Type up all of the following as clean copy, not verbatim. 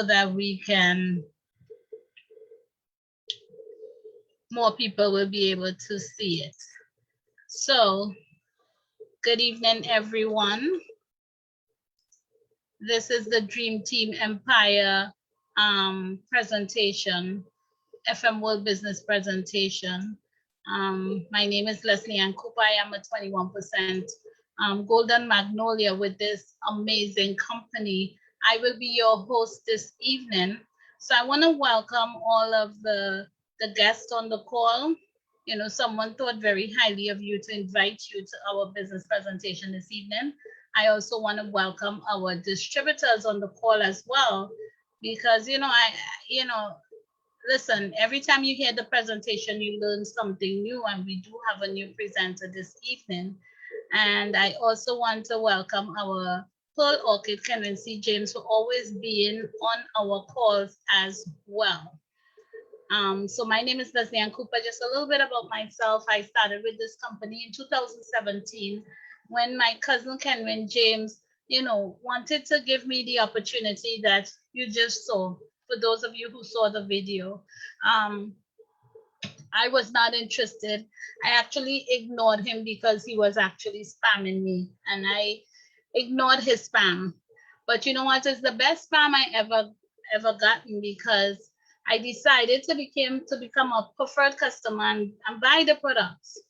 so that we can, more people will be able to see it. So, good evening, everyone. This is the Dream Team Empire presentation, FM World Business presentation. My name is Lesley and Cooper. I am a 21% Golden Magnolia with this amazing company. I will be your host this evening. So I want to welcome all of the guests on the call. You know, someone thought very highly of you to invite you to our business presentation this evening. I also want to welcome our distributors on the call as well, because, listen, every time you hear the presentation, you learn something new, and we do have a new presenter this evening. And I also want to welcome our Pearl Orchid Kenwin C. James for always being on our calls as well. So my name is Lesley and Cooper. Just a little bit about myself. I started with this company in 2017 when my cousin Kenwin James, wanted to give me the opportunity that you just saw. For those of you who saw the video, I was not interested. I actually ignored him because he was actually spamming me, and I ignored his spam. But you know what is the best spam I ever gotten, because I decided to become a preferred customer and buy the products.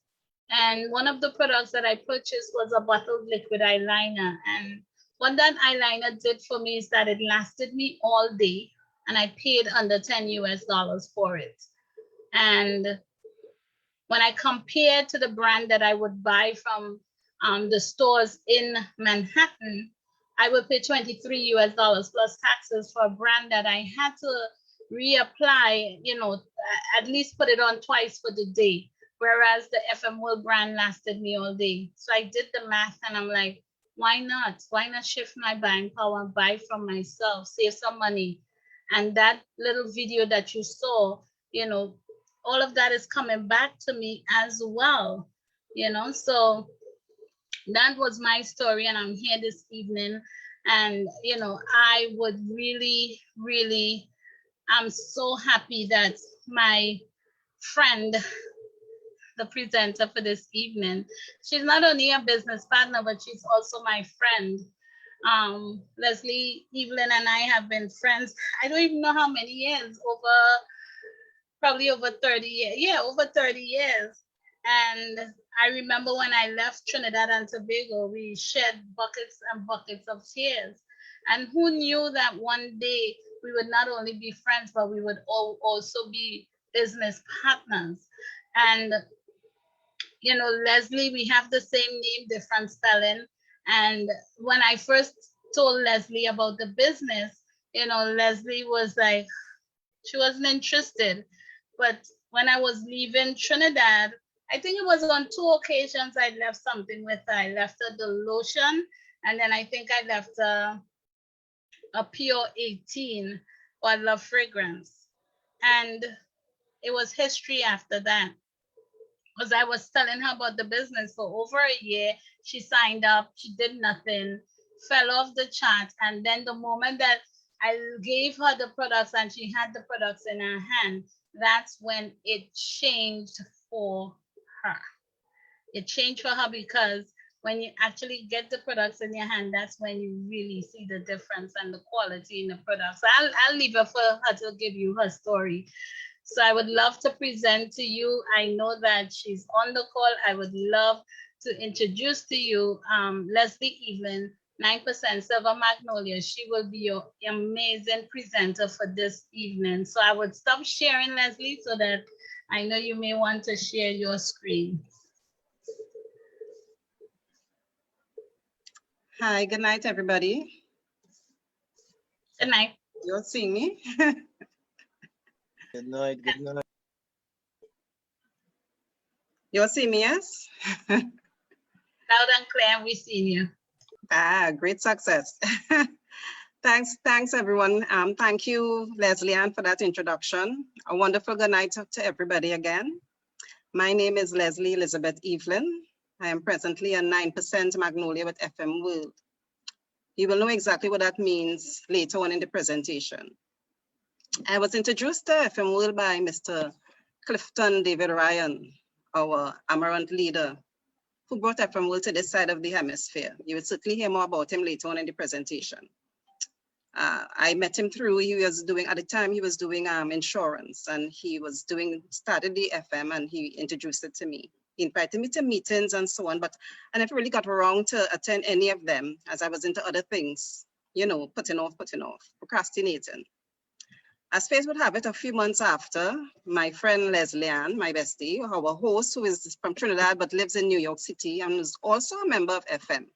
And one of the products that I purchased was a bottled liquid eyeliner. And what that eyeliner did for me is that it lasted me all day, and I paid under $10 US for it. And when I compared to the brand that I would buy from the stores in Manhattan, I would pay $23 US plus taxes for a brand that I had to reapply, at least put it on twice for the day, whereas the FM World brand lasted me all day. So I did the math, and I'm like, why not? Why not shift my buying power and buy from myself, save some money? And that little video that you saw, all of that is coming back to me as well, so that was my story, and I'm here this evening. And I would really, really, I'm so happy that my friend, the presenter for this evening, she's not only a business partner, but she's also my friend. Lesley, Evelyn, and I have been friends, I don't even know how many years, probably over 30 years. Yeah, over 30 years. And I remember when I left Trinidad and Tobago, we shed buckets and buckets of tears. And who knew that one day we would not only be friends, but we would also be business partners. And, Lesley, we have the same name, different spelling. And when I first told Lesley about the business, Lesley was like, she wasn't interested. But when I was leaving Trinidad, I think it was on 2 occasions I left something with her. I left her the lotion, and then I think I left her a Pure 18 or Love fragrance. And it was history after that. Because I was telling her about the business for over a year. She signed up, she did nothing, fell off the chart. And then the moment that I gave her the products and she had the products in her hand, that's when it changed for her. It changed for her because when you actually get the products in your hand, that's when you really see the difference and the quality in the products. So I'll leave her for her to give you her story. So I would love to present to you. I know that she's on the call. I would love to introduce to you Lesley Evelyn, 9% Silver Magnolia. She will be your amazing presenter for this evening. So I would stop sharing, Lesley, so that I know you may want to share your screen. Hi, good night, everybody. Good night. You'll see me. Good night, good night. You'll see me, yes? Loud and clear, we've seen you. Great success. Thanks everyone. Thank you, Lesley Ann, for that introduction. A wonderful good night to everybody again. My name is Lesley Elizabeth Evelyn. I am presently a 9% Magnolia with FM World. You will know exactly what that means later on in the presentation. I was introduced to FM World by Mr. Clifton David Ryan, our Amaranth leader, who brought FM World to this side of the hemisphere. You will certainly hear more about him later on in the presentation. I met him through, at the time he was doing insurance, and he started the FM, and he introduced it to me. He invited me to meetings and so on, but I never really got around to attend any of them as I was into other things, putting off, procrastinating. As fate would have it, a few months after, my friend Lesley, my bestie, our host, who is from Trinidad but lives in New York City and is also a member of FM,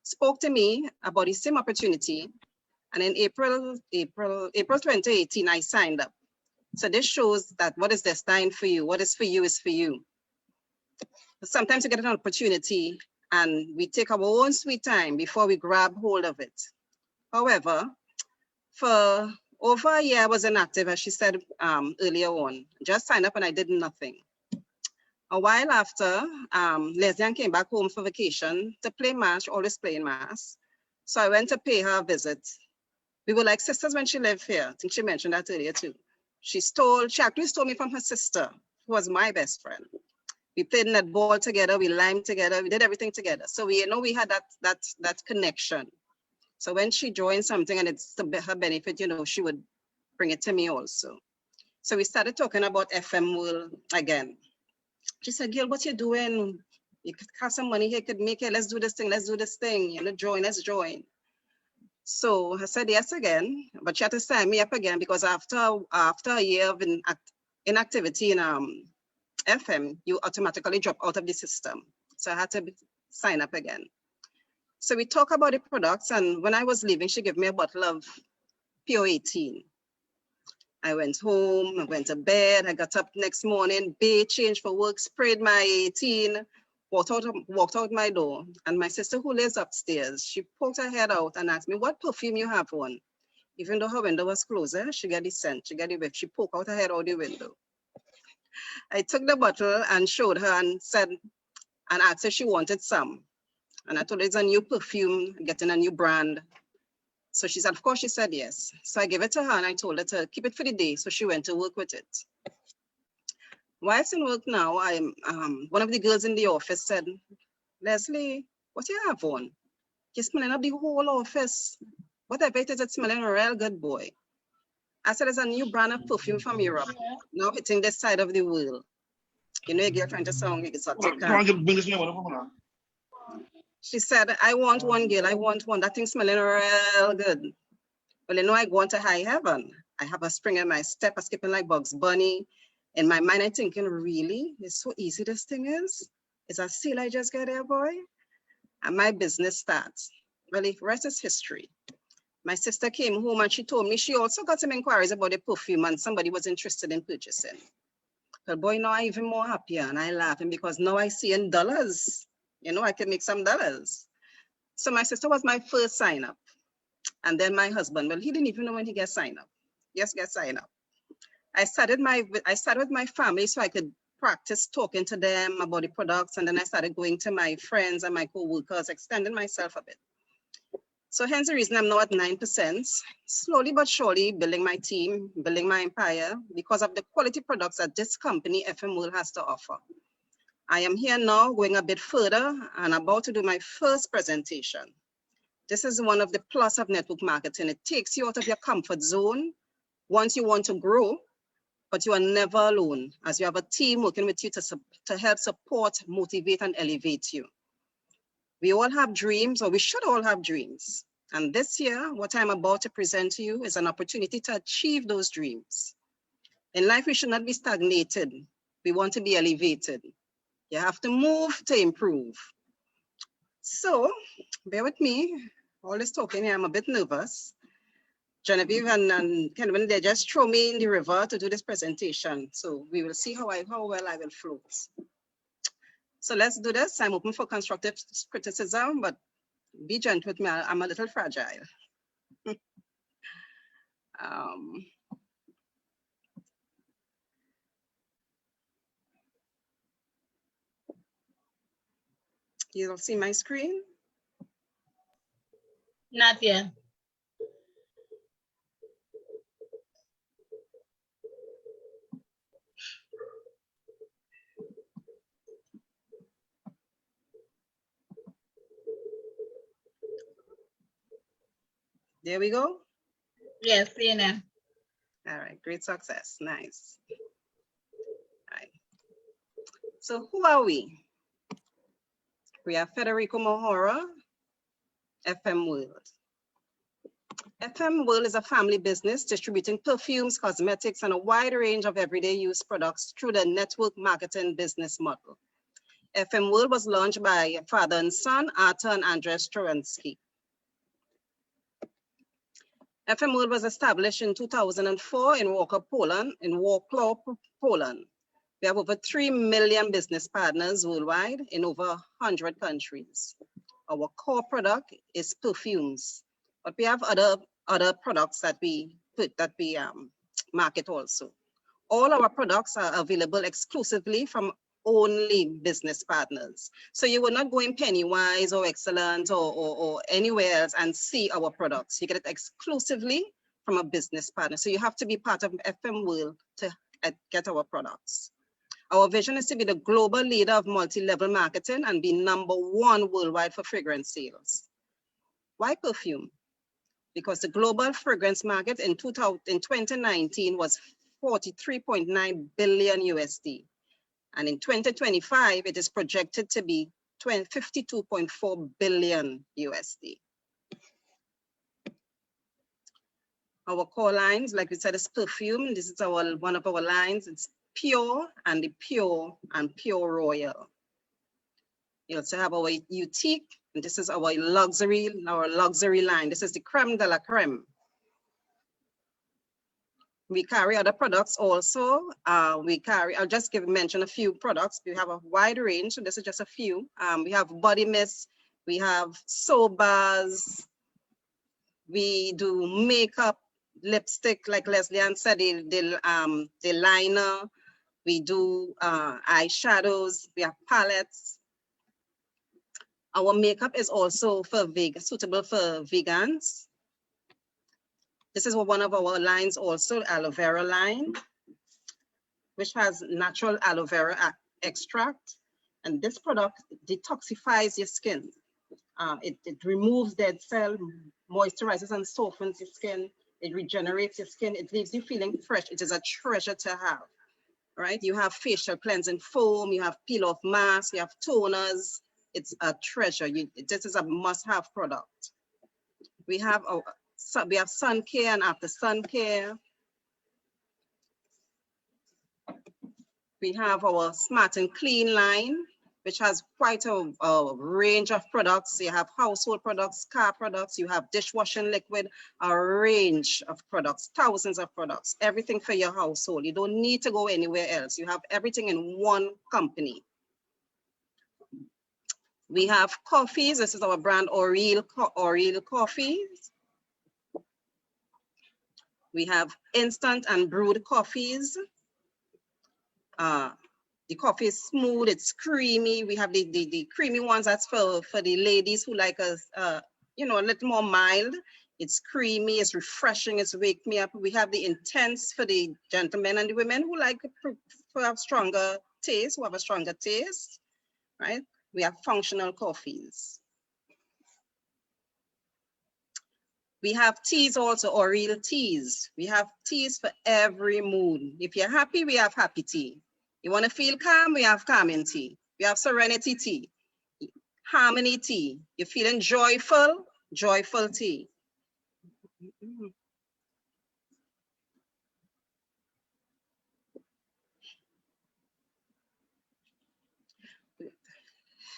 spoke to me about the same opportunity. And in April 2018, I signed up. So this shows that what is destined for you, what is for you is for you. Sometimes you get an opportunity and we take our own sweet time before we grab hold of it. However, for over a year, I was inactive, as she said earlier on. Just signed up and I did nothing. A while after, Lesley came back home for vacation to play Mass, always playing Mass. So I went to pay her a visit. We were like sisters when she lived here. I think she mentioned that earlier too. She actually stole me from her sister, who was my best friend. We played netball together, we limed together, we did everything together. So we had that connection. So when she joined something and it's to her benefit, she would bring it to me also. So we started talking about FM World again. She said, "Girl, what you doing? You could have some money here, could make it. Let's do this thing. Let's join, let's join." So I said yes again, but she had to sign me up again because after a year of inactivity in FM, you automatically drop out of the system. So I had to sign up again. So we talk about the products, and when I was leaving, she gave me a bottle of Pure 18. I went home, I went to bed, I got up next morning, bathed, changed for work, sprayed my 18, walked out my door, and my sister who lives upstairs, she poked her head out and asked me, "What perfume you have on?" Even though her window was closed, she got the scent, she got the whiff, she poked out her head out the window. I took the bottle and showed her and asked if she wanted some. And I told her it's a new perfume, getting a new brand. So she said, of course, she said yes. So I gave it to her and I told her to keep it for the day. So she went to work with it. While in work now, one of the girls in the office said, "Lesley, what you have on? You're smelling up the whole office. Whatever it is, it's smelling real good, boy." I said, "It's a new brand of perfume from Europe, now hitting this side of the world." Your girl trying to sound exotic. She said, "I want one, girl. I want one. That thing smelling real good." Well, I go on to high heaven. I have a spring in my step, a skipping like Bugs Bunny. In my mind, I'm thinking, really? It's so easy this thing is? It's a seal I just get there, boy? And my business starts. Well, the rest is history. My sister came home and she told me she also got some inquiries about the perfume and somebody was interested in purchasing. But boy, now I'm even more happier and I laughing because now I see in dollars. I can make some dollars. So my sister was my first sign up. And then my husband, well, he didn't even know when he gets signed up. Yes, get signed up. I started with my family so I could practice talking to them about the products. And then I started going to my friends and my co-workers, extending myself a bit. So hence the reason I'm now at 9%, slowly but surely building my team, building my empire because of the quality products that this company, FM World, has to offer. I am here now going a bit further and about to do my first presentation. This is one of the plus of network marketing. It takes you out of your comfort zone once you want to grow, but you are never alone as you have a team working with you to help support, motivate, and elevate you. We all have dreams, or we should all have dreams. And this year, what I'm about to present to you is an opportunity to achieve those dreams. In life, we should not be stagnated. We want to be elevated. You have to move to improve. So, bear with me. All this talking here, I'm a bit nervous. Genevieve and Kenwin, they just throw me in the river to do this presentation. So we will see how well I will float. So let's do this. I'm open for constructive criticism, but be gentle with me. I'm a little fragile. You'll see my screen. Not yet. There we go. Yes, CNN. All right, great success. Nice. All right. So who are we? We are Federico Mohora, FM World. FM World is a family business distributing perfumes, cosmetics, and a wide range of everyday use products through the network marketing business model. FM World was launched by father and son, Arthur and Andres Troensky. FM World was established in 2004 in Wrocław, Poland. We have over 3 million business partners worldwide in over 100 countries. Our core product is perfumes, but we have other products that we market also. All our products are available exclusively from only business partners. So you will not go in Pennywise or Excellent or anywhere else and see our products. You get it exclusively from a business partner. So you have to be part of FM World to get our products. Our vision is to be the global leader of multi-level marketing and be #1 worldwide for fragrance sales. Why perfume? Because the global fragrance market in 2019 was 43.9 billion USD. And in 2025, it is projected to be 52.4 billion USD. Our core lines, like we said, is perfume. This is one of our lines. It's Pure and the Pure and Pure Royal. You also have our Utique, and this is our luxury line. This is the creme de la creme. We carry other products also. I'll just mention a few products. We have a wide range, so this is just a few. We have body mist, we have soap bars, we do makeup, lipstick, like Lesley Ann said, the liner. We do eyeshadows, we have palettes. Our makeup is also suitable for vegans. This is one of our lines also, aloe vera line, which has natural aloe vera extract. And this product detoxifies your skin. It removes dead cell, moisturizes and softens your skin. It regenerates your skin. It leaves you feeling fresh. It is a treasure to have, right? You have facial cleansing foam, you have peel off mask, you have toners. It's a treasure. This is a must-have product. We have sun care and after sun care. We have our Smart and Clean line, which has quite a range of products. You have household products, car products, you have dishwashing liquid, a range of products, thousands of products, everything for your household. You don't need to go anywhere else. You have everything in one company. We have coffees. This is our brand Oriel Coffees. We have instant and brewed coffees. The coffee is smooth, it's creamy. We have the creamy ones, that's for the ladies who like us, a little more mild. It's creamy, it's refreshing, it's wake me up. We have the intense for the gentlemen and the women who like to have stronger taste, who have a stronger taste, right? We have functional coffees. We have teas also, Oriel teas. We have teas for every mood. If you're happy, we have happy tea. You want to feel calm, we have calming tea. We have serenity tea, harmony tea. You're feeling joyful, joyful tea.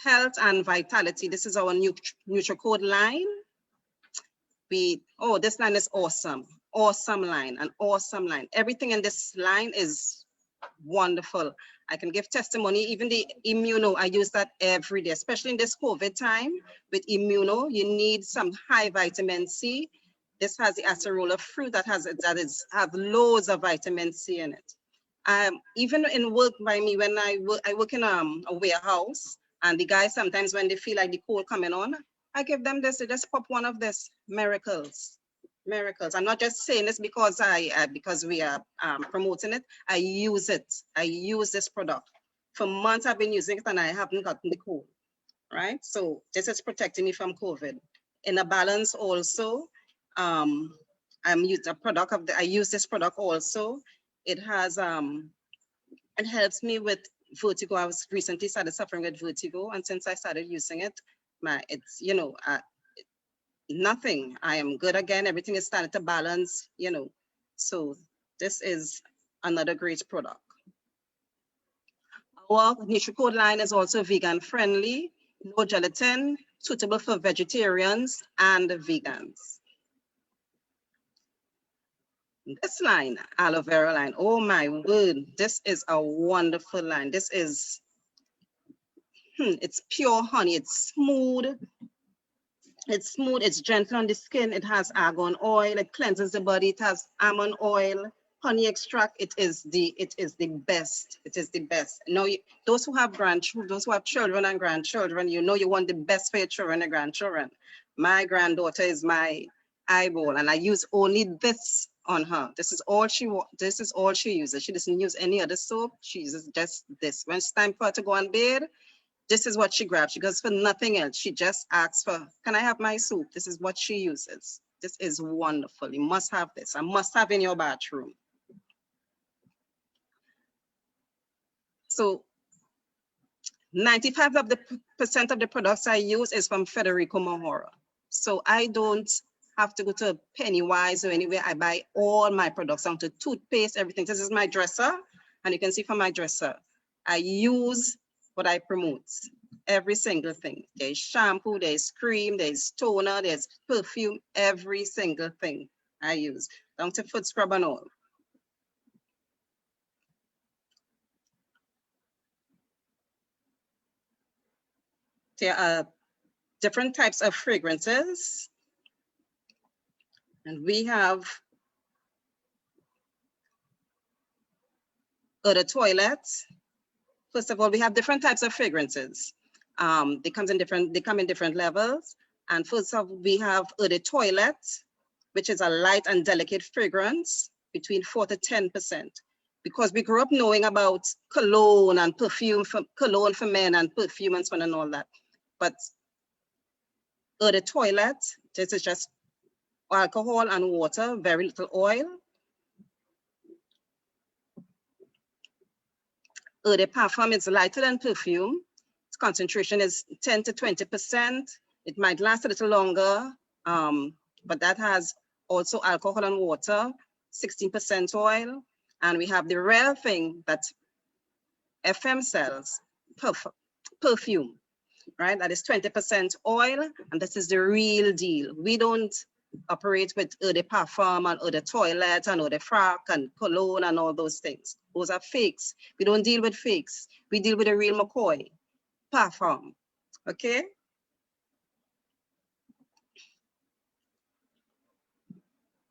Health and vitality. This is our new NutriCode line. This line is awesome. Awesome line, an awesome line. Everything in this line is wonderful. I can give testimony. Even the immuno, I use that every day, especially in this COVID time. With immuno, you need some high vitamin C. This has the acerola fruit that have loads of vitamin C in it. Even in work by me, when I work in a warehouse, and the guys sometimes when they feel like the cold coming on, I give them this. They just pop one of this. miracles, miracles. I'm not just saying this because because we are promoting it. I use it. I use this product. For months I've been using it and I haven't gotten the cold, right? So this is protecting me from COVID. In a balance also, I'm using a product of I use this product also. It has it helps me with vertigo. I was recently started suffering with vertigo, and since I started using it, it's nothing. I am good again. Everything is starting to balance, So this is another great product. Our NutriCode line is also vegan friendly, no gelatin, suitable for vegetarians and vegans. This line, aloe vera line, oh my word, this is a wonderful line. This is, it's pure honey, it's smooth, it's gentle on the skin, it has argan oil, it cleanses the body, it has almond oil, honey extract. It is the best. It is the best. Now, those who have children and grandchildren, you want the best for your children and grandchildren. My granddaughter is my eyeball, and I use only this on her. This is all she uses. She doesn't use any other soap. She uses just this. When it's time for her to go on bed, this is what she grabs. She goes for nothing else. She just asks for, can I have my soup? This is what she uses. This is wonderful. You must have this. A must have in your bathroom. So 95% of the products I use is from Federico Mahora. So I don't have to go to Pennywise or anywhere. I buy all my products down to toothpaste, everything. This is my dresser. And you can see from my dresser, I use what I promote. Every single thing. There's shampoo, there's cream, there's toner, there's perfume, every single thing I use. Down to foot scrub and all. There are different types of fragrances. And we have eau de toilette. First of all, we have different types of fragrances. They come in different levels. And first of all, we have eau de toilette, which is a light and delicate fragrance between 4 to 10%. Because we grew up knowing about cologne and perfume, cologne for men and perfume and so on and all that. But eau de toilette, this is just alcohol and water, very little oil. Eau de parfum is lighter than perfume. Its concentration is 10 to 20%. It might last a little longer, but that has also alcohol and water, 16% oil. And we have the rare thing that FM sells, perfume, right? That is 20% oil, and this is the real deal. We don't operate with eau de parfum and eau de toilette and eau de frac and cologne and all those things. Those are fakes. We don't deal with fakes. We deal with the real McCoy parfum, okay?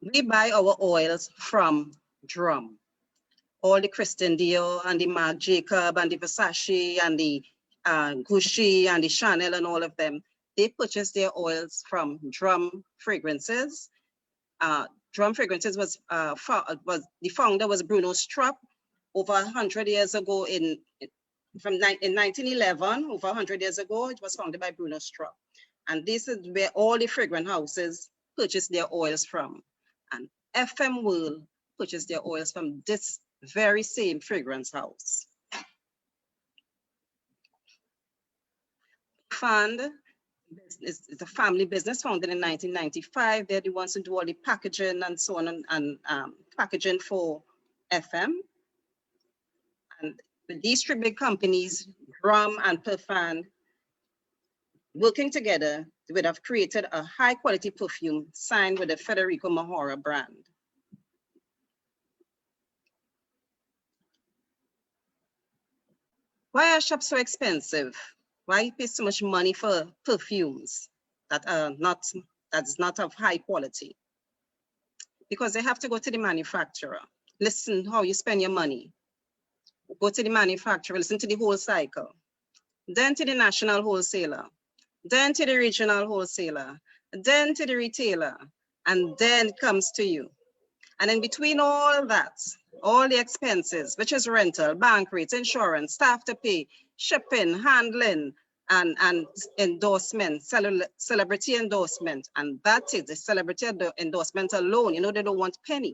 We buy our oils from Drum. All the Christian Dior and the Marc Jacob and the Versace and the Gucci and the Chanel and all of them, they purchase their oils from Drum Fragrances. Drum Fragrances was the founder was Bruno Strapp over 100 years ago in 1911, over 100 years ago, it was founded by Bruno Strapp. And this is where all the fragrance houses purchase their oils from. And FM World purchase their oils from this very same fragrance house. Fund is a family business founded in 1995. They're the ones who do all the packaging and so on and packaging for FM. And with these three big companies, Drum and Perfand, working together, they would have created a high quality perfume signed with the Federico Mahora brand. Why are shops so expensive? Why you pay so much money for perfumes that's not of high quality? Because they have to go to the manufacturer. Listen how you spend your money. Go to the manufacturer, listen to the whole cycle. Then to the national wholesaler. Then to the regional wholesaler. then to the retailer, and then it comes to you. And in between all that, all the expenses, which is rental, bank rates, insurance, staff to pay, shipping, handling, and endorsement, celebrity endorsement. And that is the celebrity endorsement alone. You know, they don't want penny,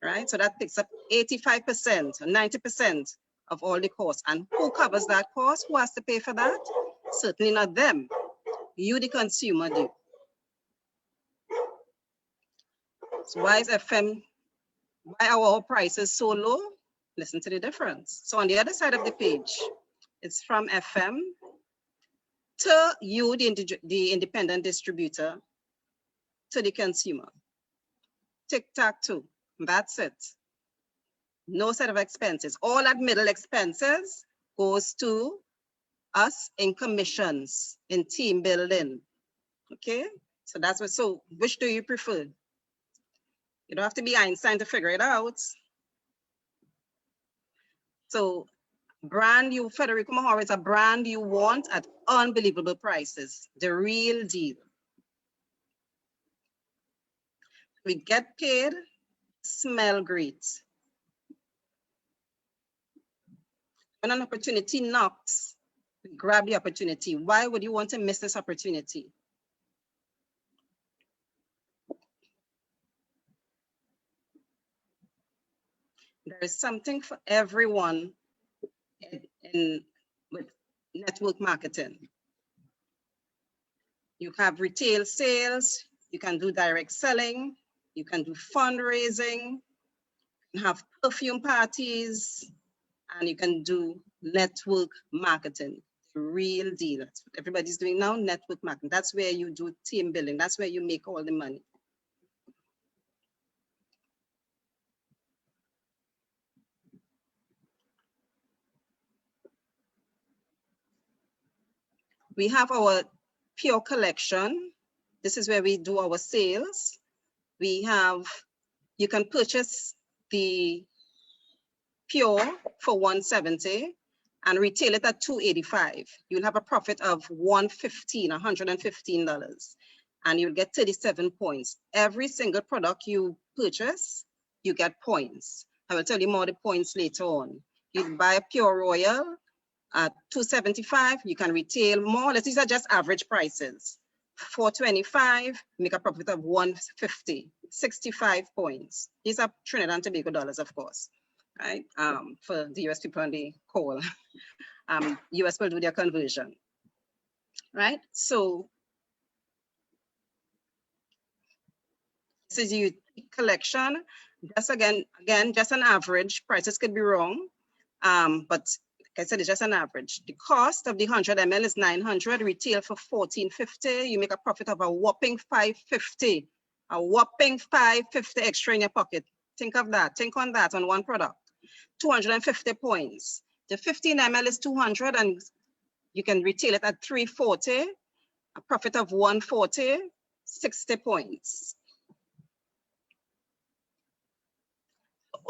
right? So that takes up 85%, 90% of all the costs. And who covers that cost? Who has to pay for that? Certainly not them. You, the consumer, do. So why is FM, why are our prices so low? Listen to the difference. So on the other side of the page, it's from FM to you, the independent distributor, to the consumer. Tic-tac-toe, that's it. No set of expenses. All that middle expenses goes to us in commissions, in team building, okay? So that's what, so which do you prefer? You don't have to be Einstein to figure it out. So brand you, Federico Mahoro, is a brand you want at unbelievable prices, the real deal. We get paid, smell great. When an opportunity knocks, we grab the opportunity. Why would you want to miss this opportunity? There is something for everyone with network marketing. You have retail sales, you can do direct selling, you can do fundraising, you can have perfume parties, and you can do network marketing. The real deal. That's what everybody's doing now, network marketing. That's where you do team building. That's where you make all the money. We have our pure collection. This is where we do our sales. We have, you can purchase the pure for $170 and retail it at $285. You'll have a profit of $115. And you'll get 37 points. Every single product you purchase, you get points. I will tell you more the points later on. You buy a pure royal at $275, you can retail more. These are just average prices. $425, make a profit of $150, 65 points. These are Trinidad and Tobago dollars, of course, right? For the US people on the call. US will do their conversion, right? So this is your collection. Just again, just an average. Prices could be wrong, but like I said, it's just an average. The cost of the 100 ml is $900, retail for $14.50. You make a profit of a whopping $550. A whopping $550 extra in your pocket. Think of that. Think on that on one product. 250 points. The 15 ml is 200 and you can retail it at $340. A profit of $140, 60 points.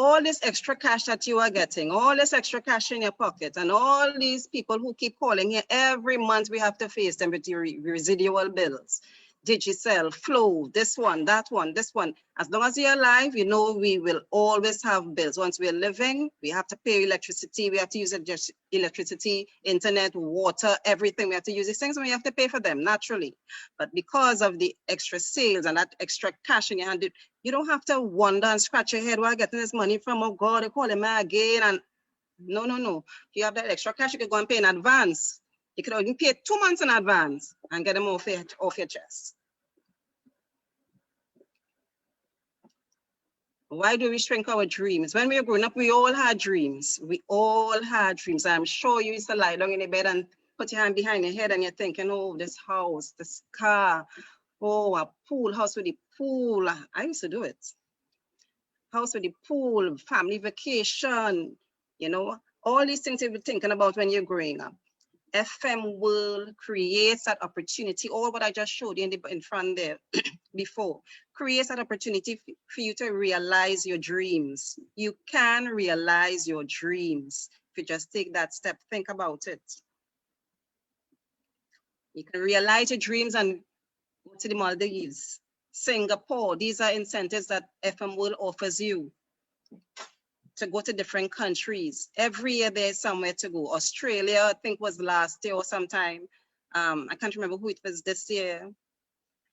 All this extra cash that you are getting, all this extra cash in your pocket, and all these people who keep calling here every month, we have to face them with your residual bills. Digicel, Flow, this one, that one, this one. As long as you're alive, you know we will always have bills. Once we're living, we have to pay electricity, we have to use electricity, internet, water, everything. We have to use these things and we have to pay for them naturally. But because of the extra sales and that extra cash in your hand, you don't have to wonder and scratch your head, where I'm getting this money from, oh God, they call him again. And no. If you have that extra cash, you can go and pay in advance. You could even pay 2 months in advance and get them off your chest. Why do we shrink our dreams? When we were growing up, we all had dreams. We all had dreams. I'm sure you used to lie down in the bed and put your hand behind your head and you're thinking, oh, this house, this car, oh, a pool, house with a pool. I used to do it. House with a pool, family vacation, you know, all these things you've been thinking about when you're growing up. FM World creates that opportunity, all what I just showed you in front there before, creates that opportunity for you to realize your dreams. You can realize your dreams if you just take that step, think about it. You can realize your dreams and go to the Maldives, Singapore. These are incentives that FM World offers you to go to different countries. Every year there's somewhere to go. Australia, I think was last year or sometime. I can't remember who it was this year.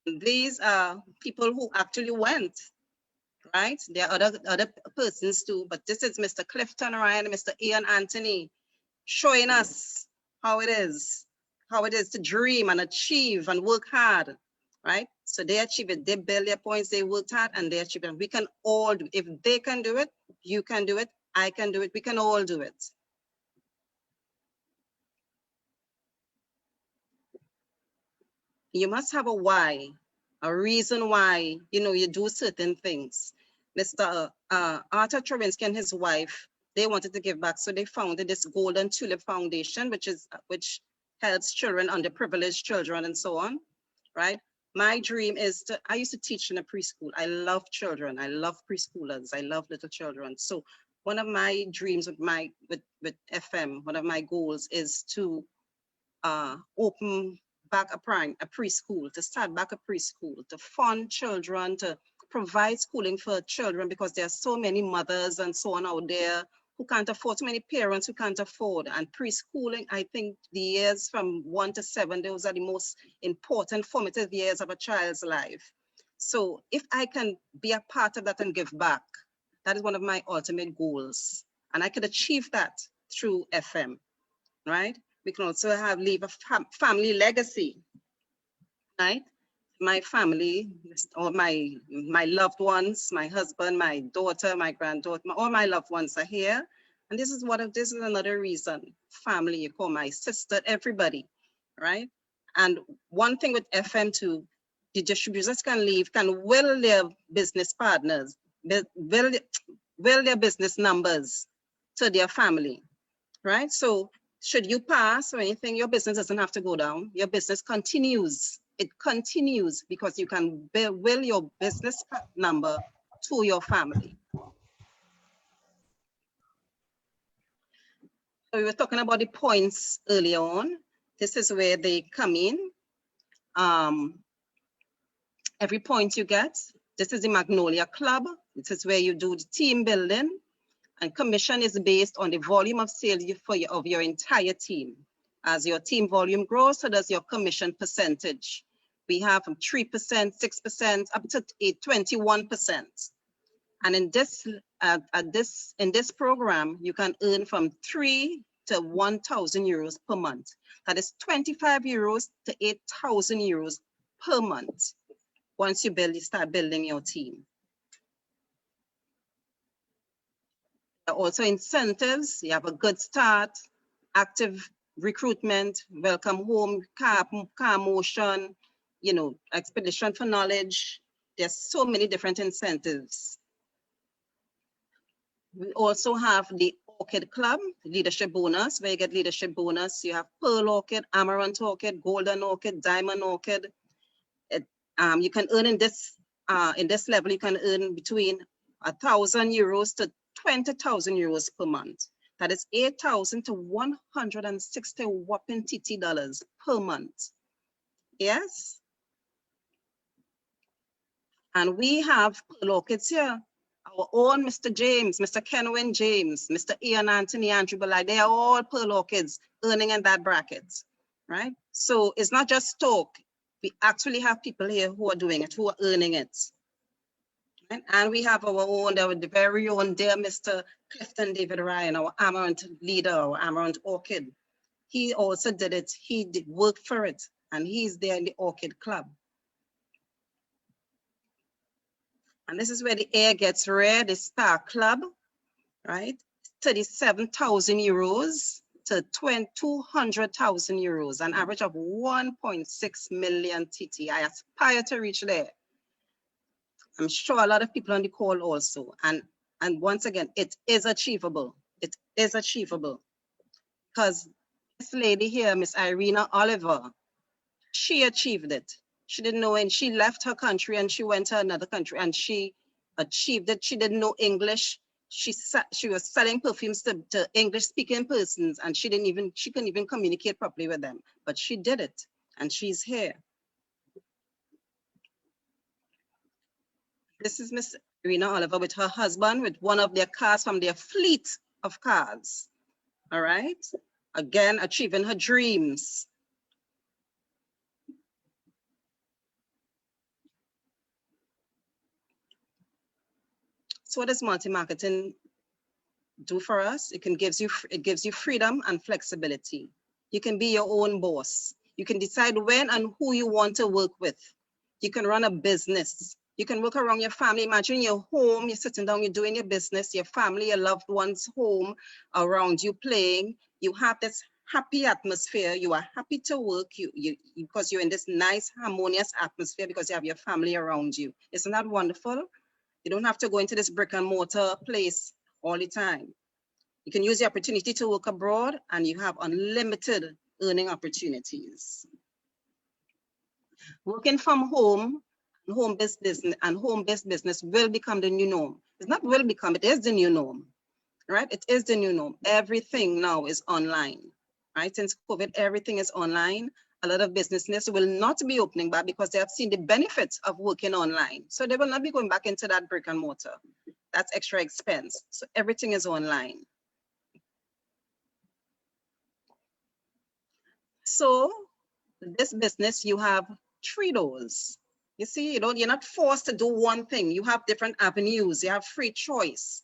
These are people who actually went, right? There are other persons too, but this is Mr. Clifton Ryan, Mr. Ian Anthony, showing us how it is to dream and achieve and work hard, right? So they achieve it, they build their points, they worked hard and they achieve it. We can all do it. If they can do it, you can do it, I can do it, we can all do it. You must have a why, a reason why, you do certain things. Mr. Arthur Travinsky and his wife, they wanted to give back. So they founded this Golden Tulip Foundation, which helps children, underprivileged children and so on, right? My dream is I used to teach in a preschool. I love children. I love preschoolers. I love little children. So one of my dreams with FM, one of my goals is to open back a preschool, to start back a preschool, to fund children, to provide schooling for children, because there are so many mothers and so on out there who can't afford, so many parents who can't afford. And preschooling, I think the years from 1 to 7, those are the most important formative years of a child's life. So if I can be a part of that and give back, that is one of my ultimate goals. And I could achieve that through FM, right? We can also leave a family legacy, right? My family, or my loved ones, my husband, my daughter, my granddaughter, all my loved ones are here. And this is another reason. Family, you call my sister, everybody, right? And one thing with FM too, the distributors can will their business partners, will their business numbers to their family, right? So should you pass or anything, your business doesn't have to go down. Your business continues. It continues because you can will your business number to your family. So we were talking about the points earlier on. This is where they come in. Every point you get, this is the Magnolia Club. This is where you do the team building, and commission is based on the volume of sales of your entire team. As your team volume grows, so does your commission percentage. We have from 3%, 6%, up to 21%. And in this program, you can earn from 3 to 1,000 euros per month. That is 25 euros to 8,000 euros per month once you start building your team. There are also incentives. You have a good start, active recruitment, welcome home, car motion, expedition for knowledge. There's so many different incentives. We also have the Orchid Club, leadership bonus, where you get leadership bonus. You have Pearl Orchid, Amaranth Orchid, Golden Orchid, Diamond Orchid. You can earn in this level, you can earn between 1,000 euros to 20,000 euros per month. That is 8,000 to 160 whopping TT dollars per month. Yes. And we have Pearl Orchids here. Our own Mr. James, Mr. Kenwin James, Mr. Ian Anthony, Andrew Belay, they are all Pearl Orchids earning in that bracket, right? So it's not just talk. We actually have people here who are doing it, who are earning it. Right? And we have our own, our very own dear Mr. Clifton David Ryan, our Amaranth leader, our Amaranth Orchid. He also did it. He did work for it, and he's there in the Orchid Club. And this is where the air gets rare, the Star Club, right? 37,000 euros to 200,000 euros, an average of 1.6 million TT. I aspire to reach there. I'm sure a lot of people on the call also. And once again, it is achievable. It is achievable. Because this lady here, Miss Irina Oliver, she achieved it. She didn't know, and she left her country and she went to another country and she achieved it. She didn't know English. She was selling perfumes to English speaking persons, and she couldn't even communicate properly with them, but she did it and she's here. This is Miss Irina Oliver with her husband, with one of their cars from their fleet of cars. All right. Again, achieving her dreams. So what does multi-marketing do for us? It gives you freedom and flexibility. You can be your own boss. You can decide when and who you want to work with. You can run a business. You can work around your family. Imagine your home, you're sitting down, you're doing your business, your family, your loved ones home around you playing. You have this happy atmosphere. You are happy to work because you're in this nice, harmonious atmosphere because you have your family around you. Isn't that wonderful? You don't have to go into this brick and mortar place all the time. You can use the opportunity to work abroad and you have unlimited earning opportunities. Working from home, home-based business will become the new norm. It's not will become, it is the new norm, right? It is the new norm. Everything now is online, right? Since COVID, everything is online. A lot of businesses will not be opening back because they have seen the benefits of working online. So they will not be going back into that brick and mortar. That's extra expense. So everything is online. So this business, you have 3 doors. You see, you're not forced to do one thing. You have different avenues. You have free choice.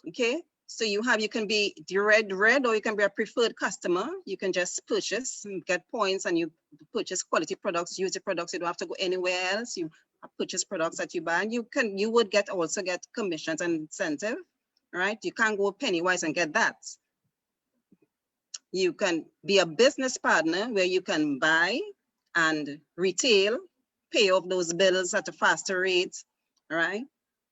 Okay, so you can be the red, or you can be a preferred customer. You can just purchase and get points, and you purchase quality products, use the products. You don't have to go anywhere else. You purchase products that you buy, and you would also get commissions and incentive, right? You can't go penny wise and get that. You can be a business partner where you can buy and retail, pay off those bills at a faster rate, right?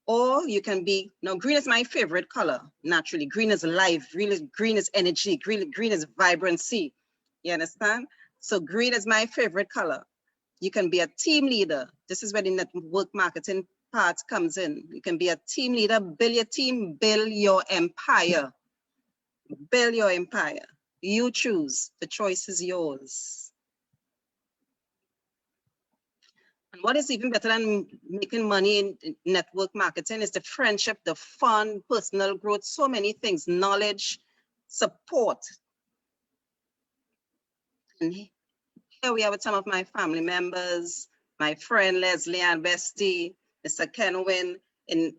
Or you can be, now green is my favorite color, naturally. Green is life, green is energy, green is vibrancy, you understand? So green is my favorite color. You can be a team leader. This is where the network marketing part comes in. You can be a team leader, build your team, build your empire. Build your empire. You choose, the choice is yours. And what is even better than making money in network marketing is the friendship, the fun, personal growth, so many things, knowledge, support. And here we are with some of my family members, my friend Lesley and Bestie, Mr. Kenwin, in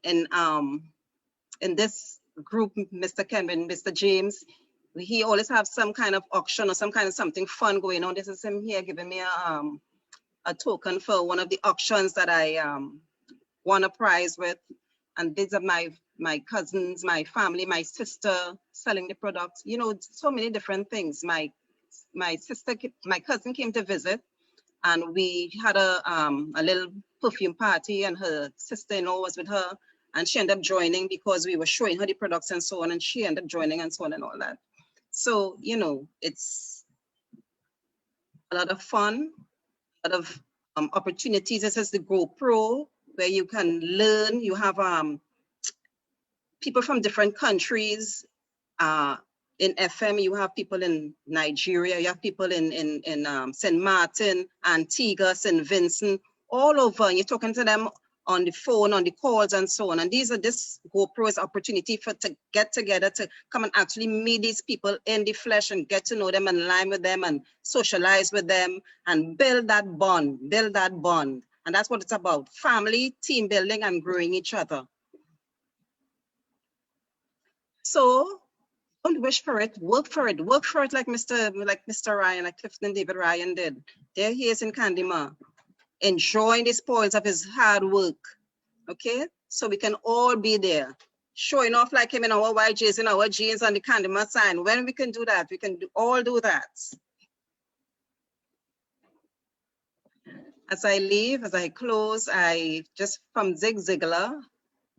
this group, Mr. Kenwin, Mr. James, he always have some kind of auction or some kind of something fun going on. This is him here giving me a token for one of the auctions that I won a prize with. And these are my cousins, my family, my sister selling the products, so many different things. My cousin came to visit and we had a little perfume party and her sister-in-law was with her and she ended up joining because we were showing her the products and so on, and she ended up joining and so on and all that. So, it's a lot of fun, a lot of opportunities. This is the GoPro where you can learn. You have people from different countries. In FM, you have people in Nigeria, you have people in St. Martin, Antigua, St. Vincent, all over. You're talking to them on the phone, on the calls and so on. And this GoPro is opportunity to get together, to come and actually meet these people in the flesh and get to know them and line with them and socialize with them and build that bond. And that's what it's about, family, team building and growing each other. So don't wish for it, work for it like Mr. Ryan, like Clifton David Ryan did. There he is in Kandima, enjoying the spoils of his hard work. Okay, so we can all be there, showing off like him in our YJs, in our jeans on the Kandima sign. When we can do that, we can all do that. As I leave, as I close, from Zig Ziglar,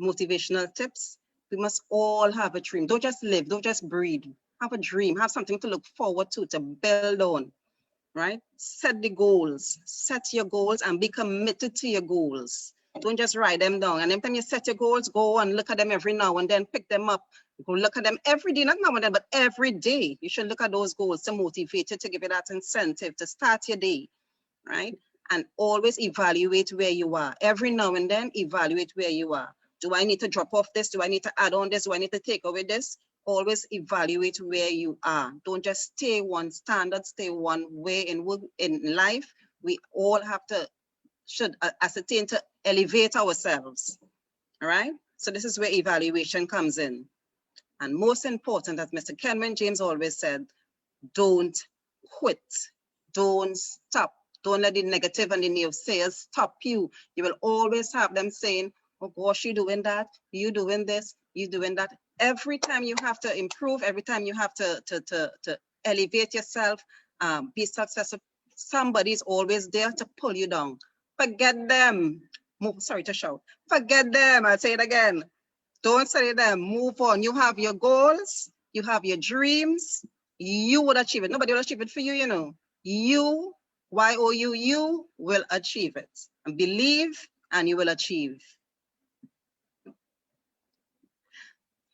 motivational tips. We must all have a dream. Don't just live, don't just breathe. Have a dream, have something to look forward to build on, right? Set the goals, set your goals and be committed to your goals. Don't just write them down. And every time you set your goals, go and look at them every now and then, pick them up. Go look at them every day, not now and then, but every day. You should look at those goals to motivate you, to give you that incentive to start your day, right? and always evaluate where you are. Every now and then, evaluate where you are. Do I need to drop off this? Do I need to add on this? Do I need to take away this? Always evaluate where you are. Don't just stay one standard, stay one way in life. We all should ascertain to elevate ourselves. All right? So this is where evaluation comes in. And most important, as Mr. Kenwin James always said, don't quit. Don't stop. Don't let the negative and the naysayers stop you. You will always have them saying, oh gosh, you doing that, you doing this, you doing that. Every time you have to improve, every time you have to elevate yourself, be successful, somebody's always there to pull you down. Forget them. Sorry to shout. Forget them. I'll say it again. Don't say them. Move on. You have your goals. You have your dreams. You will achieve it. Nobody will achieve it for you, you know. You, Y-O-U, you will achieve it. And believe and you will achieve.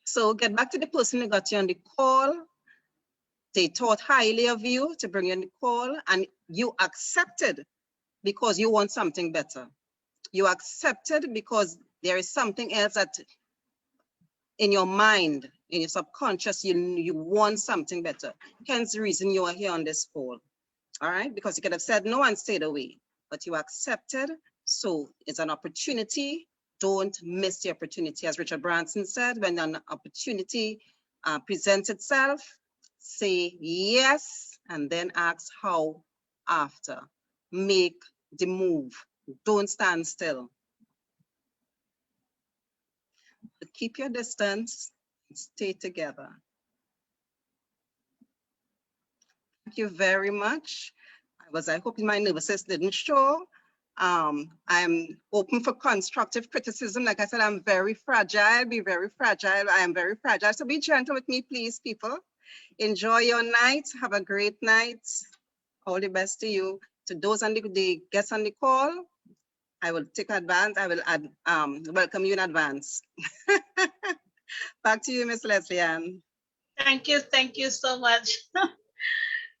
So get back to the person who got you on the call. They thought highly of you to bring you on the call, and you accepted because you want something better. You accepted because there is something else that in your mind, in your subconscious, you want something better. Hence the reason you are here on this call. All right, because you could have said no and stayed away, but you accepted. So it's an opportunity. Don't miss the opportunity. As Richard Branson said, when an opportunity presents itself, say yes, and then ask how after. Make the move. Don't stand still. But keep your distance and stay together. Thank you very much. I hope my nervousness didn't show. I'm open for constructive criticism. Like I said, I'm very fragile, be very fragile. I am very fragile. So be gentle with me, please, people. Enjoy your night. Have a great night. All the best to you. To those on the guests on the call, I will take advance. I will welcome you in advance. Back to you, Miss Lesley Ann. Thank you so much.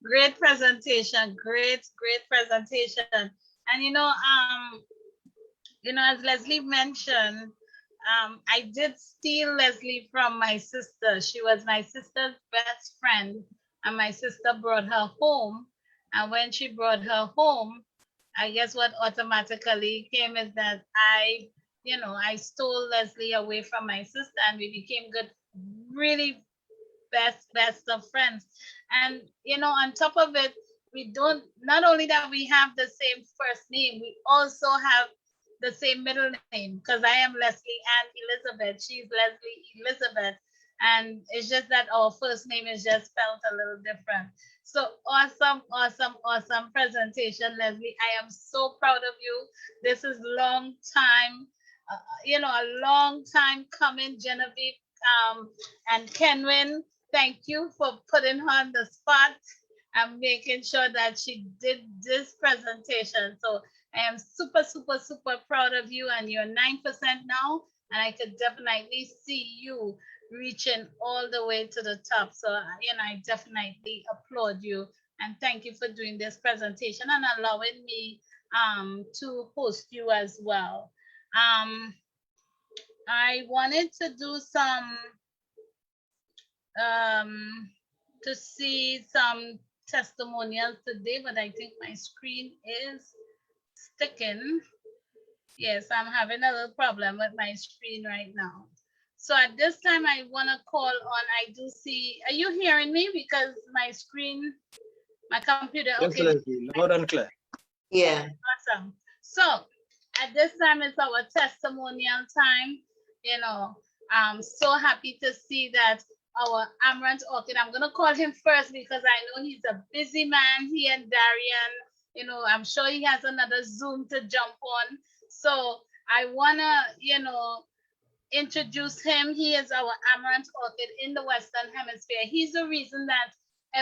Great presentation, great presentation. And as Lesley mentioned, I did steal Lesley from my sister. She was my sister's best friend, and my sister brought her home. And when she brought her home, I guess what automatically came is that I stole Lesley away from my sister, and we became good, really best of friends. And on top of it, we don't, not only that we have the same first name, we also have the same middle name, because I am Lesley Ann Elizabeth, she's Lesley Elizabeth, and it's just that our first name is just spelled a little different. So awesome presentation, Lesley. I am so proud of you. This is long time, a long time coming. Genevieve and Kenwin, thank you for putting her on the spot and making sure that she did this presentation. So I am super proud of you, and you're 9% now, and I could definitely see you reaching all the way to the top. So, I definitely applaud you, and thank you for doing this presentation and allowing me to host you as well. I wanted to do some to see some testimonials today, but I think my screen is sticking. Yes, I'm having a little problem with my screen right now. So at this time, I want to call on, I do see, are you hearing me? Because my screen, my computer, okay. Loud and clear. Yeah. Awesome. So at this time, it's our testimonial time. I'm so happy to see that our Amaranth Orchid, I'm going to call him first because I know he's a busy man, he and Darian. I'm sure he has another Zoom to jump on. So I want to, introduce him. He is our Amaranth Orchid in the Western Hemisphere. He's the reason that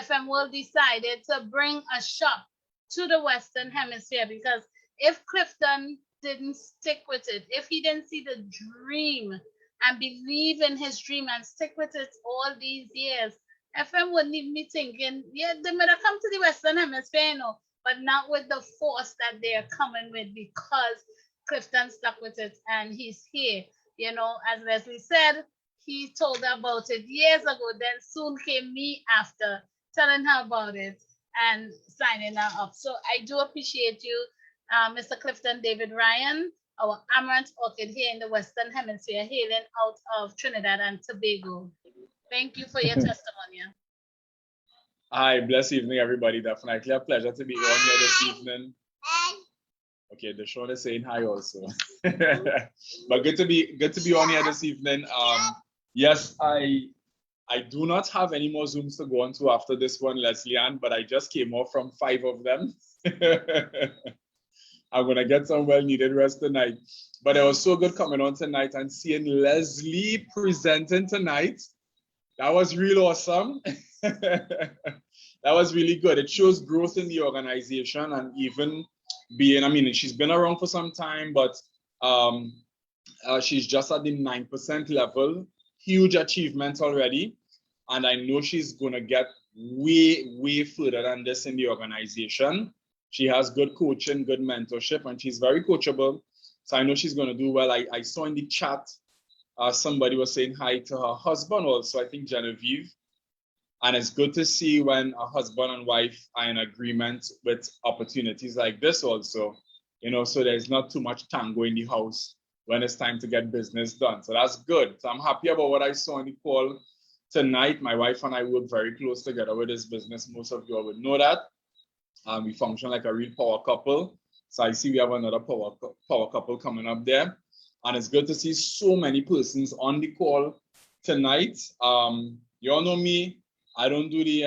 FM World decided to bring a shop to the Western Hemisphere, because if Clifton didn't stick with it, if he didn't see the dream and believe in his dream and stick with it all these years, FM wouldn't even be thinking, yeah, they might have come to the Western Hemisphere, but not with the force that they're coming with, because Clifton stuck with it and he's here. You know, as Lesley said, he told her about it years ago. Then soon came me after telling her about it and signing her up. So I do appreciate you, Mr. Clifton David Ryan, our amaranth orchid here in the Western Hemisphere, hailing out of Trinidad and Tobago. Thank you for your testimony. Hi, blessed evening, everybody. Definitely a pleasure to be on here this evening. Okay, Deshaun is saying hi also. But good to be on here this evening. Yes, I do not have any more Zooms to go on to after this one, Lesley Ann, but I just came off from 5 of them. I'm gonna get some well-needed rest tonight. But it was so good coming on tonight and seeing Lesley presenting tonight. That was real awesome. That was really good. It shows growth in the organization, and even being, I mean, she's been around for some time, but she's just at the 9% level. Huge achievement already. And I know she's going to get way further than this in the organization. She has good coaching, good mentorship, and she's very coachable. So I know she's going to do well. I saw in the chat, somebody was saying hi to her husband also, I think Genevieve. And it's good to see when a husband and wife are in agreement with opportunities like this also, you know, so there's not too much tango in the house when it's time to get business done. So that's good. So I'm happy about what I saw in the call tonight. My wife and I work very close together with this business. Most of you all would know that. We function like a real power couple. So I see we have another power couple coming up there. And it's good to see so many persons on the call tonight. You all know me. I don't do the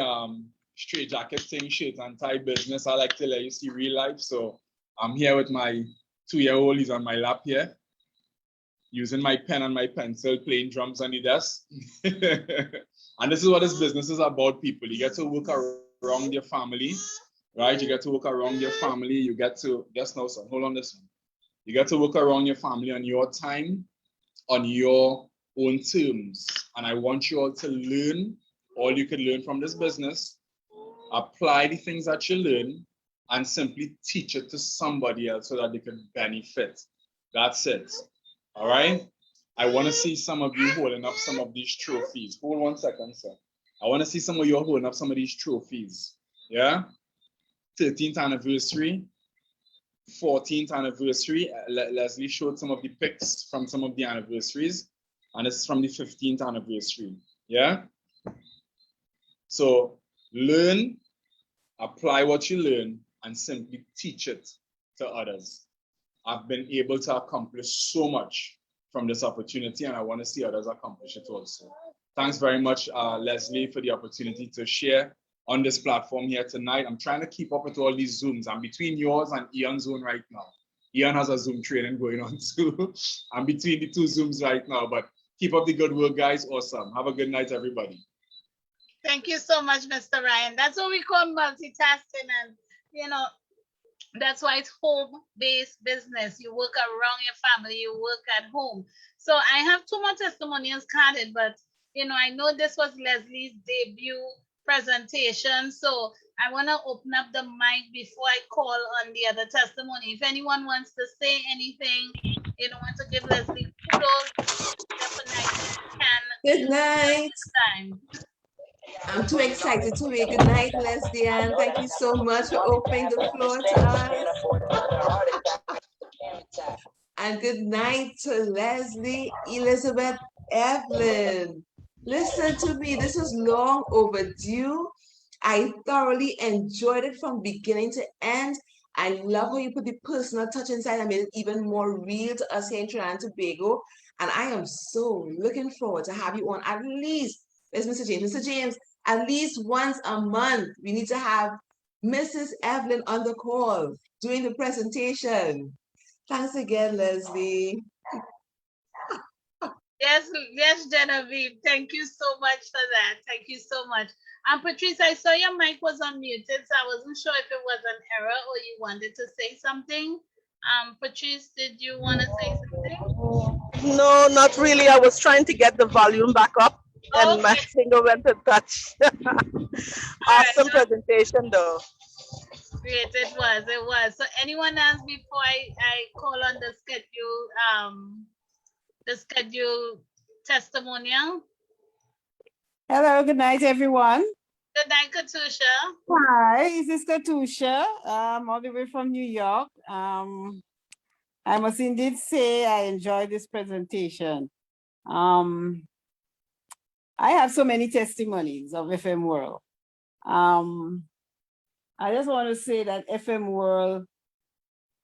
straight jacket thing, shirt and tie business. I like to let you see real life. So I'm here with my 2-year-old. He's on my lap here, using my pen and my pencil, playing drums on the desk. And this is what this business is about, people. You get to work around your family, right? You get to work around your family. You get to, just now, son, hold on this one. You get to work around your family on your time, on your own terms. And I want you all to learn all you can learn from this business, apply the things that you learn, and simply teach it to somebody else so that they can benefit. That's it. All right? I want to see some of you holding up some of these trophies. Hold 1 second, sir. I want to see some of you holding up some of these trophies. Yeah? 13th anniversary, 14th anniversary. Lesley showed some of the pics from some of the anniversaries, and this is from the 15th anniversary. Yeah? So learn, apply what you learn, and simply teach it to others. I've been able to accomplish so much from this opportunity, and I want to see others accomplish it also. Thanks very much, Lesley, for the opportunity to share on this platform here tonight. I'm trying to keep up with all these Zooms. I'm between yours and Ian's Zoom right now. Ian has a Zoom training going on too. I'm between the 2 Zooms right now, but keep up the good work, guys. Awesome. Have a good night, everybody. Thank you so much, Mr. Ryan. That's what we call multitasking, and you know, that's why it's home-based business. You work around your family, you work at home. So I have 2 more testimonials carded, but you know, I know this was Lesley's debut presentation, so I want to open up the mic before I call on the other testimony. If anyone wants to say anything, you know, want to give Lesley kudos, definitely can. Good night. Time. I'm too excited to wait. Good night, Lesley Ann. Thank you so much for opening the floor to us. And good night to Lesley, Elizabeth, Evelyn. Listen to me. This is long overdue. I thoroughly enjoyed it from beginning to end. I love how you put the personal touch inside and made it even more real to us here in Trinidad and Tobago. And I am so looking forward to have you on at least, there's Mr. James. Mr. James, at least once a month, we need to have Mrs. Evelyn on the call doing the presentation. Thanks again, Lesley. Yes, Genevieve. Thank you so much for that. Thank you so much. Patrice, I saw your mic was unmuted, so I wasn't sure if it was an error or you wanted to say something. Patrice, did you want to say something? No, not really. I was trying to get the volume back up and my finger went to touch. Awesome presentation though. Great, it was, it was. So anyone else before I call on the schedule testimonial? Hello, good night, everyone. Good night, Katusha. Hi, this is Katusha, all the way from New York. I must indeed say I enjoyed this presentation. I have so many testimonies of FM World. I just want to say that FM World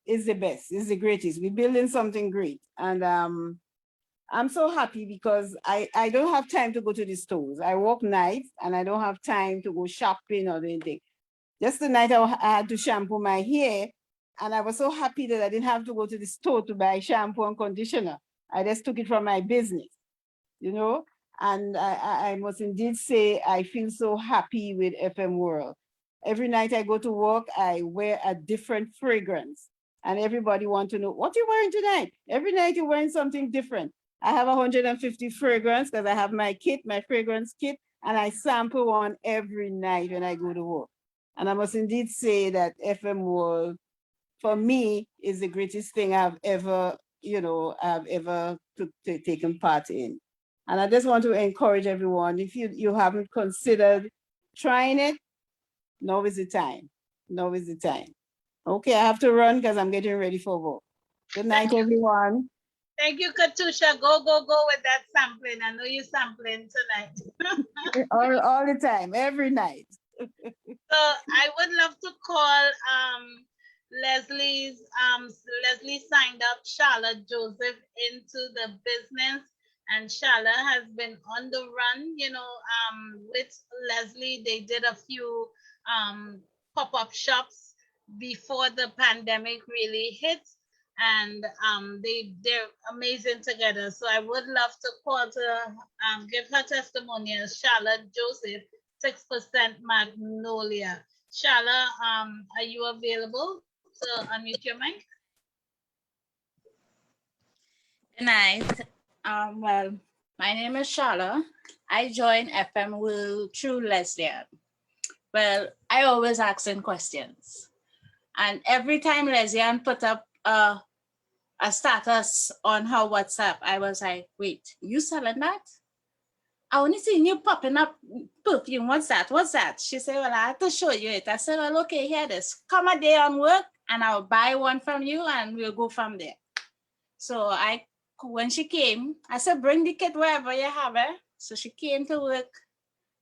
is the best, is the greatest. We're building something great. And I'm so happy because I don't have time to go to the stores. I work nights and I don't have time to go shopping or anything. Just the night I had to shampoo my hair, and I was so happy that I didn't have to go to the store to buy shampoo and conditioner. I just took it from my business, you know? And I must indeed say, I feel so happy with FM World. Every night I go to work, I wear a different fragrance. And everybody wants to know, what you wearing tonight? Every night you're wearing something different. I have 150 fragrance because I have my kit, my fragrance kit, and I sample one every night when I go to work. And I must indeed say that FM World, for me, is the greatest thing I've ever, taken part in. And I just want to encourage everyone, if you haven't considered trying it, now is the time. Now is the time. Okay, I have to run because I'm getting ready for work. Good night, everyone. Thank you, Katusha. Go, go, go with that sampling. I know you're sampling tonight. all the time, every night. So I would love to call Lesley signed up Charlotte Joseph into the business, and Charlotte has been on the run, with Lesley. They did a few pop-up shops before the pandemic really hit, and they're amazing together. So I would love to call to give her testimonial, Charlotte Joseph, 6% Magnolia. Shala, are you available to unmute your mic? Good night. Well, my name is Shala. I joined FM Will through Lesley. Well, I always asking questions. And every time Lesley put up a status on her WhatsApp, I was like, wait, you selling that? I only seen you popping up perfume. What's that? What's that? She said, well, I have to show you it. I said, well, okay, here it is. Come a day on work and I'll buy one from you and we'll go from there. So when she came, I said, bring the kit wherever you have it. So she came to work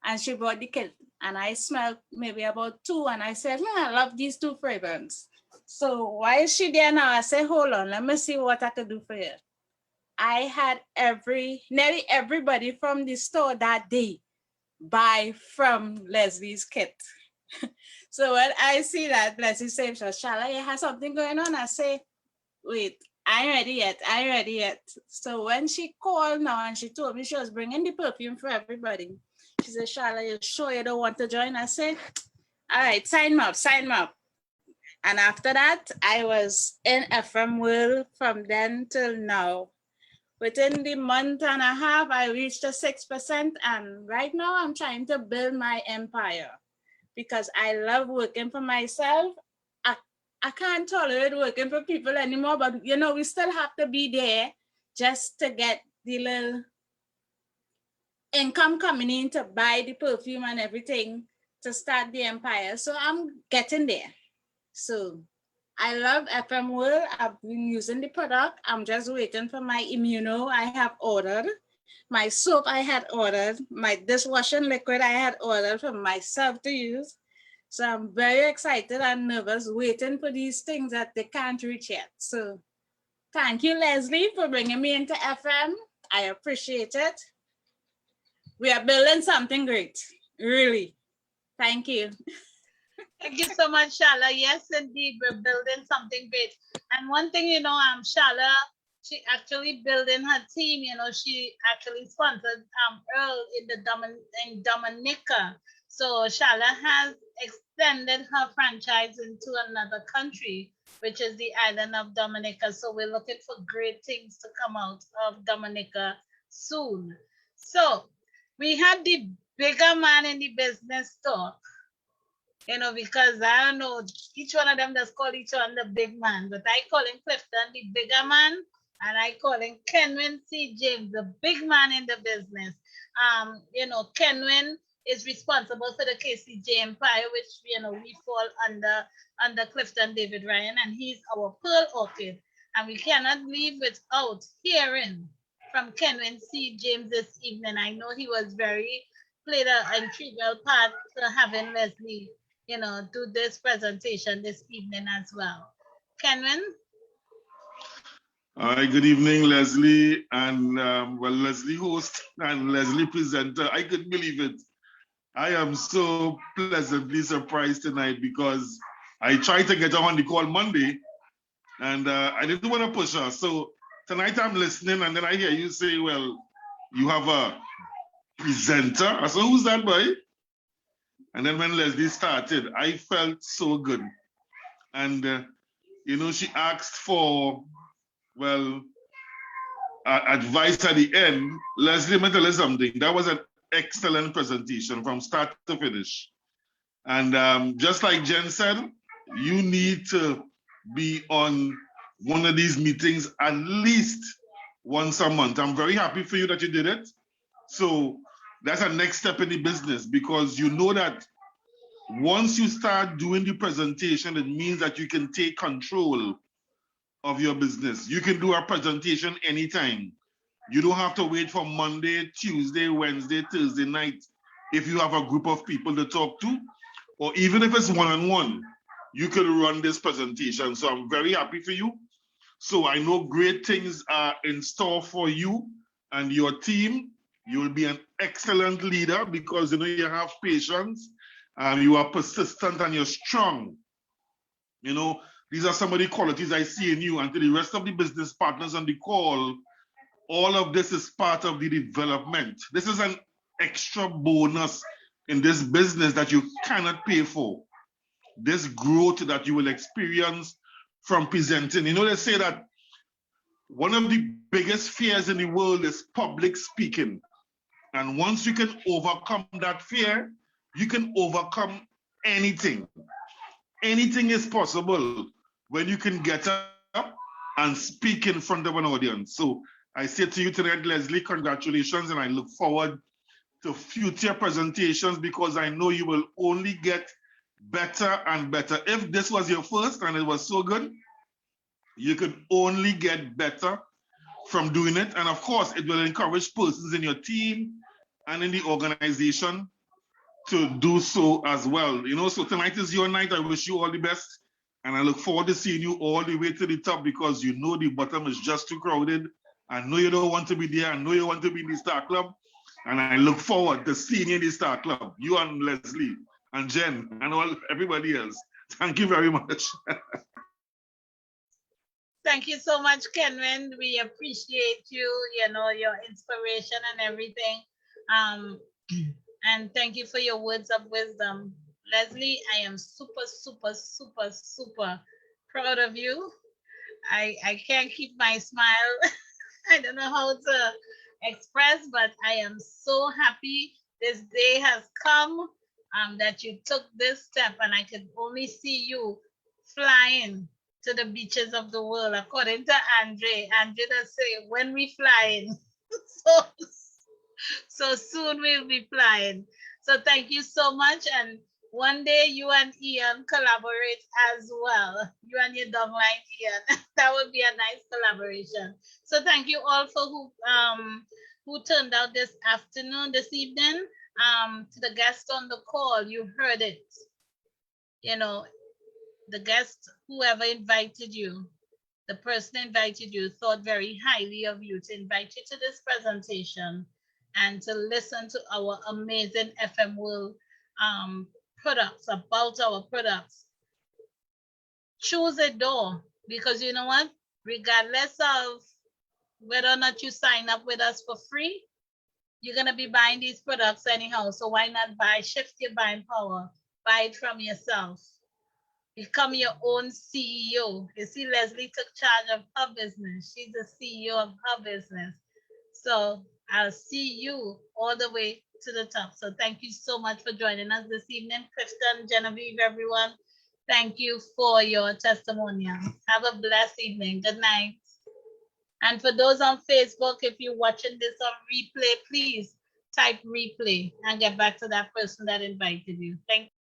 and she brought the kit and I smelled maybe about 2 and I said, I love these 2 fragrances. So why is she there now? I said, hold on, let me see what I could do for you. I had nearly everybody from the store that day buy from Leslie's kit. So when I see that Lesley says, Shala, you have something going on? I say, wait, I ain't ready yet. So when she called now and she told me she was bringing the perfume for everybody, she said, Shala, you sure you don't want to join? I said, all right, sign me up. And after that, I was in FM World from then till now. Within the month and a half, I reached a 6%. And right now I'm trying to build my empire because I love working for myself. I can't tolerate working for people anymore, but we still have to be there just to get the little income coming in to buy the perfume and everything to start the empire. So I'm getting there. So I love FM World. I've been using the product. I'm just waiting for my immuno. I have ordered. My soap I had ordered. My dishwashing liquid I had ordered for myself to use. So I'm very excited and nervous waiting for these things that they can't reach yet. So thank you, Lesley, for bringing me into FM. I appreciate it. We are building something great, really. Thank you. Thank you so much, Shala. Yes, indeed, we're building something great. And one thing, Shala, she actually building her team. She actually sponsored Earl in Dominica. So Shala has extended her franchise into another country, which is the island of Dominica. So we're looking for great things to come out of Dominica soon. So we have the bigger man in the business talk. Because I don't know, each one of them just call each one the big man, but I call him Clifton the bigger man, and I call him Kenwin C. James, the big man in the business. Kenwin is responsible for the KCJ Empire, which we fall under Clifton David Ryan, and he's our Pearl Orchid. And we cannot leave without hearing from Kenwin C. James this evening. I know he was played an integral part to having Lesley, do this presentation this evening as well. Kenwin? All right, good evening, Lesley, and Lesley host and Lesley presenter. I couldn't believe it. I am so pleasantly surprised tonight because I tried to get her on the call Monday, and I didn't want to push her. So tonight I'm listening, and then I hear you say, well, you have a presenter. I said, who's that boy? And then when Lesley started, I felt so good. And, she asked for, advice at the end. Lesley, let me tell you something. That was an excellent presentation from start to finish. And just like Jen said, you need to be on one of these meetings at least once a month. I'm very happy for you that you did it. So that's a next step in the business, because you know that once you start doing the presentation, it means that you can take control of your business. You can do a presentation anytime. You don't have to wait for Monday, Tuesday, Wednesday, Thursday night. If you have a group of people to talk to, or even if it's one-on-one, you can run this presentation. So I'm very happy for you. So I know great things are in store for you and your team. You will be an excellent leader because you have patience, you are persistent, and you're strong. These are some of the qualities I see in you. And to the rest of the business partners on the call, all of this is part of the development. This is an extra bonus in this business that you cannot pay for. This growth that you will experience from presenting. They say that one of the biggest fears in the world is public speaking. And once you can overcome that fear, you can overcome anything. Anything is possible when you can get up and speak in front of an audience. So I say to you tonight, Lesley, congratulations, and I look forward to future presentations because I know you will only get better and better. If this was your first and it was so good, you could only get better from doing it. And of course, it will encourage persons in your team and in the organization to do so as well. So tonight is your night. I wish you all the best. And I look forward to seeing you all the way to the top because the bottom is just too crowded. I know you don't want to be there. I know you want to be in the Star Club. And I look forward to seeing you in the Star Club. You and Lesley and Jen and everybody else. Thank you very much. Thank you so much, Kenwin. We appreciate you, your inspiration and everything. And thank you for your words of wisdom. Lesley, I am super, super, super, super proud of you. I can't keep my smile. I don't know how to express, but I am so happy this day has come that you took this step, and I could only see you flying to the beaches of the world. According to Andre does say, when we flying. So soon we'll be flying. So thank you so much. And one day you and Ian collaborate as well. You and your dog line, Ian. That would be a nice collaboration. So thank you all for who turned out this evening. To the guests on the call, you heard it. The guest, whoever invited you, the person invited you, thought very highly of you to invite you to this presentation and to listen to our amazing FM World products, about our products. Choose a door, because you know what? Regardless of whether or not you sign up with us for free, you're going to be buying these products anyhow. So why not shift your buying power, buy it from yourself. Become your own CEO. You see, Lesley took charge of her business. She's the CEO of her business. So I'll see you all the way to the top. So thank you so much for joining us this evening, Clifton, Genevieve, everyone. Thank you for your testimonial. Have a blessed evening. Good night. And for those on Facebook, if you're watching this on replay, please type replay and get back to that person that invited you. Thank you.